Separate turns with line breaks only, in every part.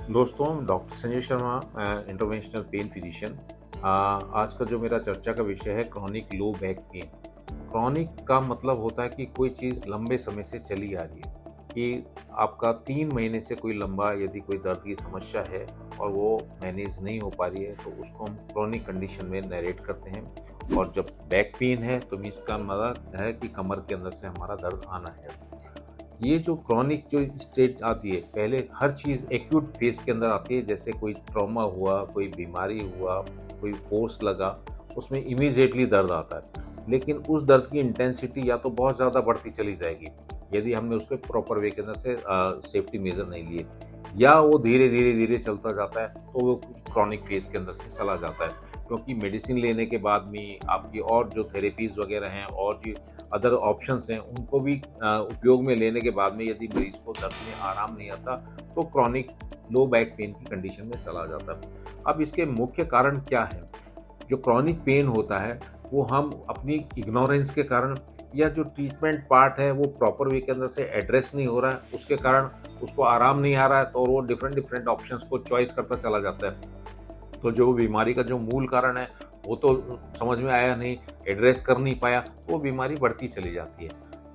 दोस्तों, doctor Sanjay Sharma, interventional pain physician. आज का जो मेरा चर्चा का विषय है chronic low back pain. Chronic का मतलब होता है कि कोई चीज़ लंबे समय से चली आ रही है, कि आपका 3 महीने से कोई लंबा यदि कोई दर्द की समस्या है और वो मैनेज नहीं हो पा रही है, तो उसको हम क्रॉनिक कंडीशन में नरेट करते हैं। और जब बैक पेन है तो मीन्स का मतलब है कि कमर के अंदर से हमारा दर्द आना है। ये जो क्रॉनिक जो स्टेज आती है, पहले हर चीज़ एक्यूट फेज़ के अंदर आती है, जैसे कोई ट्रॉमा हुआ, कोई बीमारी हुआ, कोई फोर्स लगा, उसमें इमीडिएटली दर्द आता है। लेकिन उस दर्द की इंटेंसिटी या तो बहुत ज़्यादा बढ़ती चली जाएगी, यदि हमने उसके प्रॉपर वे के अंदर से सेफ्टी मेजर नहीं लिए, या वो धीरे-धीरे चलता जाता है, तो वो क्रॉनिक फेज़ के अंदर से चला जाता है। क्योंकि मेडिसिन लेने के बाद में आपकी और जो थेरेपीज़ वगैरह हैं और जो अदर ऑप्शंस हैं, उनको भी उपयोग में लेने के बाद में यदि मरीज़ को दर्द में आराम नहीं आता, तो क्रॉनिक लो बैक पेन की कंडीशन में चला जाता है। अब इसके मुख्य कारण क्या हैं? जो क्रॉनिक पेन होता है, वो हम अपनी इग्नोरेंस के कारण, या जो ट्रीटमेंट पार्ट है वो प्रॉपर वे के अंदर से एड्रेस नहीं हो रहा है, उसके कारण उसको आराम नहीं आ रहा है, तो वो डिफरेंट ऑप्शंस को चॉइस करता चला जाता है। तो जो बीमारी का जो मूल कारण है, वो तो समझ में आया नहीं, एड्रेस कर नहीं पाया, वो बीमारी बढ़ती चली जाती है।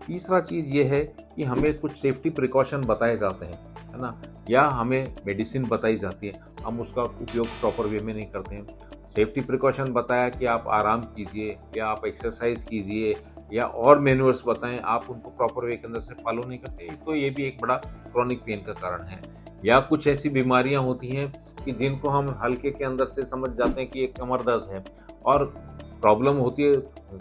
तीसरा चीज़ ये है कि हमें कुछ सेफ्टी प्रिकॉशन बताए जाते हैं, है ना? या हमें मेडिसिन बताई जाती है, हम उसका उपयोग प्रॉपर वे में नहीं करते हैं। सेफ्टी प्रिकॉशन बताया कि आप आराम कीजिए, या आप एक्सरसाइज कीजिए, या और मैन्युअल्स बताएँ, आप उनको प्रॉपर वे के अंदर से फॉलो नहीं करते, तो ये भी एक बड़ा क्रॉनिक पेन का कारण है। या कुछ ऐसी बीमारियाँ होती हैं कि जिनको हम हल्के के अंदर से समझ जाते हैं कि एक कमर दर्द है, और प्रॉब्लम होती है।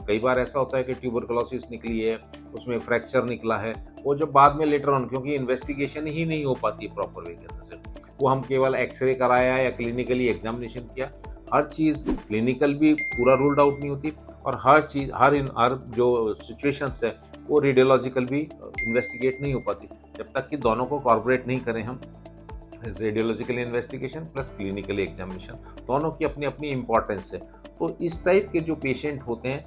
कई बार ऐसा होता है कि ट्यूबरकुलोसिस निकली है, उसमें फ्रैक्चर निकला है, वो जब बाद में लेटर ऑन, क्योंकि इन्वेस्टिगेशन ही नहीं हो पाती है प्रॉपर वे के अंदर से, वो हम केवल एक्सरे कराया या क्लिनिकली एग्जामिनेशन किया। हर चीज़ क्लिनिकल भी पूरा रूल्ड आउट नहीं होती, और हर चीज़ हर जो सिचुएशंस है वो रेडियोलॉजिकल भी इन्वेस्टिगेट नहीं हो पाती, जब तक कि दोनों को कॉर्पोरेट नहीं करें हम। Radiological investigation plus clinical examination, दोनों की अपनी अपनी इम्पोर्टेंस है। तो इस टाइप के जो पेशेंट होते हैं,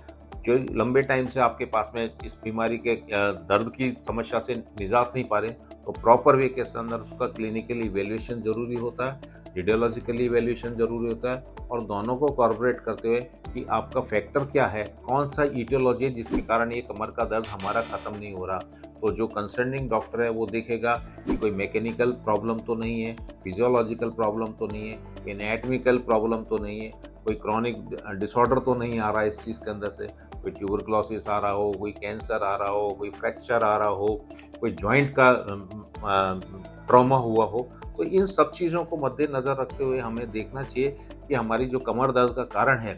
जो लंबे टाइम से आपके पास में इस बीमारी के दर्द की समस्या से निजात नहीं पा रहे, तो प्रॉपर वे के अंदर उसका क्लिनिकल इवैल्यूएशन ज़रूरी होता है, रेडियोलॉजिकल इवैल्यूएशन ज़रूरी होता है, और दोनों को कॉर्पोरेट करते हुए कि आपका फैक्टर क्या है, कौन सा ईटियोलॉजी है जिसके कारण ये कमर का दर्द हमारा ख़त्म नहीं हो रहा। तो जो कंसर्निंग डॉक्टर है वो देखेगा कि कोई मैकेनिकल प्रॉब्लम तो नहीं है, फिजियोलॉजिकल प्रॉब्लम तो नहीं है, एनाटॉमिकल प्रॉब्लम तो नहीं है, कोई क्रॉनिक डिसऑर्डर तो नहीं आ रहा है इस चीज़ के अंदर से, कोई ट्यूबरकुलोसिस आ रहा हो, कोई कैंसर आ रहा हो, कोई फ्रैक्चर आ रहा हो, कोई जॉइंट का ट्रॉमा हुआ हो। तो इन सब चीज़ों को मद्देनज़र रखते हुए हमें देखना चाहिए कि हमारी जो कमर दर्द का कारण है,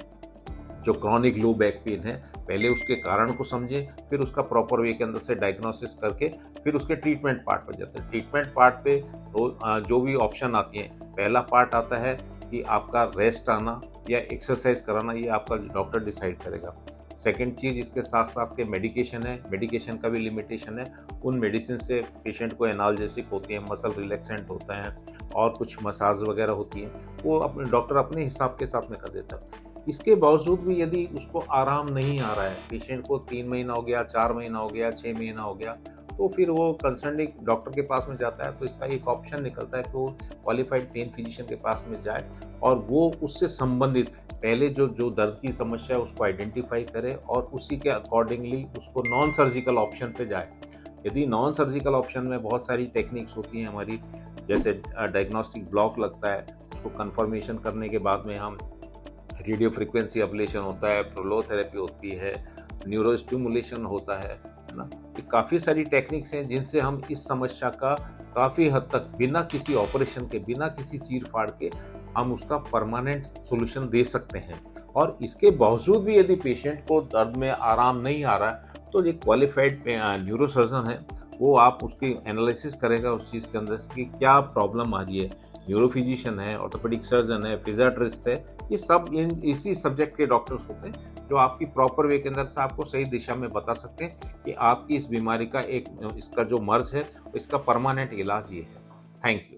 जो क्रॉनिक लो बैक पेन है, पहले उसके कारण को समझें, फिर उसका प्रॉपर वे के अंदर से डायग्नोसिस करके फिर उसके ट्रीटमेंट पार्ट पर जाते हैं। ट्रीटमेंट पार्ट पे तो जो भी ऑप्शन आती हैं, पहला पार्ट आता है कि आपका रेस्ट आना या एक्सरसाइज कराना, ये आपका डॉक्टर डिसाइड करेगा। सेकंड चीज़, इसके साथ साथ के मेडिकेशन है, मेडिकेशन का भी लिमिटेशन है। उन मेडिसिन से पेशेंट को एनाल्जेसिक होती है, मसल रिलैक्सेंट होता है, और कुछ मसाज वगैरह होती है, वो अपने डॉक्टर अपने हिसाब के साथ में कर देता है। इसके बावजूद भी यदि उसको आराम नहीं आ रहा है, पेशेंट को 3 महीना हो गया, 4 महीना हो गया, 6 महीना हो गया, तो फिर वो कंसर्निंग डॉक्टर के पास में जाता है। तो इसका एक ऑप्शन निकलता है कि वो क्वालिफाइड पेन फिजिशियन के पास में जाए, और वो उससे संबंधित पहले जो जो दर्द की समस्या है उसको आइडेंटिफाई करे, और उसी के अकॉर्डिंगली उसको नॉन सर्जिकल ऑप्शन पे जाए। यदि नॉन सर्जिकल ऑप्शन में बहुत सारी टेक्निक्स होती हैं हमारी, जैसे डायग्नोस्टिक ब्लॉक लगता है, उसको कन्फर्मेशन करने के बाद में हम रेडियो फ्रिक्वेंसी एब्लेशन होता है, प्रोलोथेरेपी होती है, न्यूरो स्टिमुलेशन होता है ना? ये काफ़ी सारी टेक्निक्स हैं जिनसे हम इस समस्या का काफ़ी हद तक बिना किसी ऑपरेशन के, बिना किसी चीर-फाड़ के हम उसका परमानेंट सॉल्यूशन दे सकते हैं। और इसके बावजूद भी यदि पेशेंट को दर्द में आराम नहीं आ रहा है, तो एक क्वालिफाइड न्यूरोसर्जन है, वो आप उसकी एनालिसिस करेगा उस चीज़ के अंदर से कि क्या प्रॉब्लम आ रही है। न्यूरोफिजिशियन है, ऑर्थोपेडिक सर्जन है, फिजियाट्रिस्ट है, ये सब इसी सब्जेक्ट के डॉक्टर्स होते हैं, जो आपकी प्रॉपर वे के अंदर से आपको सही दिशा में बता सकते हैं कि आपकी इस बीमारी का इसका जो मर्ज़ है, इसका परमानेंट इलाज ये है। Thank you.